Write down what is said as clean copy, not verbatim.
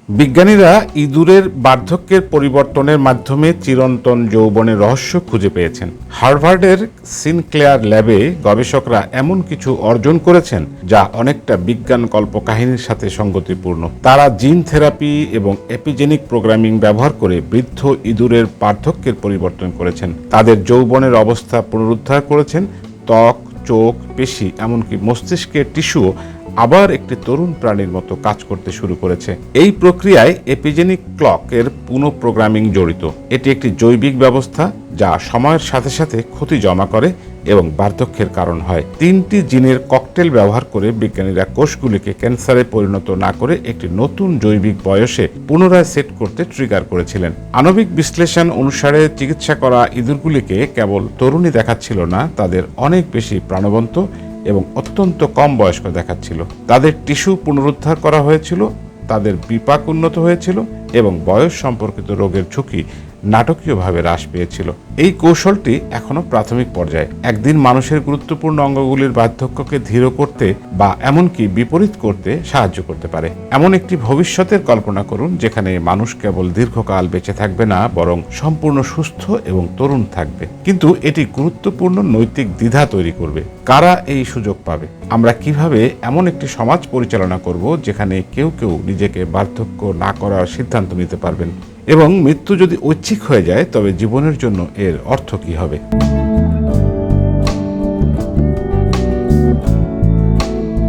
বিজ্ঞানীরা ইঁদুরের বার্ধক্যের পরিবর্তনের মাধ্যমে চিরন্তন যৌবনের রহস্য খুঁজে পেয়েছেন। হার্ভার্ডের সিনক্লেয়ার ল্যাবে গবেষকরা এমন কিছু অর্জন করেছেন যা অনেকটা বিজ্ঞান কল্পকাহিনীর সাথে সঙ্গতিপূর্ণ। তারা জিন থেরাপি এবং এপিজেনিক প্রোগ্রামিং ব্যবহার করে বৃদ্ধ ইঁদুরের বার্ধক্যের পরিবর্তন করেছেন, তাদের যৌবনের অবস্থা পুনরুদ্ধার করেছেন। ত্বক, চোখ, পেশি, এমনকি মস্তিষ্কের টিস্যুও আবার একটি তরুণ প্রাণীর মতো কাজ করতে শুরু করেছে। এই প্রক্রিয়ায় এপিজেনিক ক্লকের পুনঃপ্রোগ্রামিং জড়িত। এটি একটি জৈবিক ব্যবস্থা যা সময়ের সাথে সাথে ক্ষতি জমা করে এবং বার্ধক্যের কারণ হয়। 3টি জিনের ককটেল ব্যবহার করে বিজ্ঞানীরা কোষগুলিকে ক্যান্সারে পরিণত না করে একটি নতুন জৈবিক বয়সে পুনরায় সেট করতে ট্রিগার করেছিলেন। আণবিক বিশ্লেষণ অনুসারে চিকিৎসা করা ইঁদুরগুলিকে কেবল তরুণী দেখাচ্ছিল না, তাদের অনেক বেশি প্রাণবন্ত এবং অত্যন্ত কম বয়স্ক দেখাচ্ছিল। তাদের টিস্যু পুনরুদ্ধার করা হয়েছিল, তাদের বিপাক উন্নত হয়েছিল এবং বয়স সম্পর্কিত রোগের ঝুঁকি নাটকীয়ভাবে হ্রাস পেয়েছিল। এই কৌশলটি এখনো প্রাথমিক পর্যায়ে। একদিন মানুষের গুরুত্বপূর্ণ অঙ্গগুলির বার্ধক্যকে ধীর করতে বা এমনকি বিপরীত করতে সাহায্য করতে পারে। এমন একটি ভবিষ্যতের কল্পনা করুন যেখানে মানুষ কেবল দীর্ঘকাল বেঁচে থাকবে না, বরং সম্পূর্ণ সুস্থ এবং তরুণ থাকবে। কিন্তু এটি গুরুত্বপূর্ণ নৈতিক দ্বিধা তৈরি করবে। কারা এই সুযোগ পাবে? আমরা কিভাবে এমন একটি সমাজ পরিচালনা করব যেখানে কেউ কেউ নিজেকে বার্ধক্য না করার সিদ্ধান্ত নিতে পারবেন? এবং মৃত্যু যদি ঐচ্ছিক হয়ে যায় তবে জীবনের জন্য এর অর্থ কী হবে?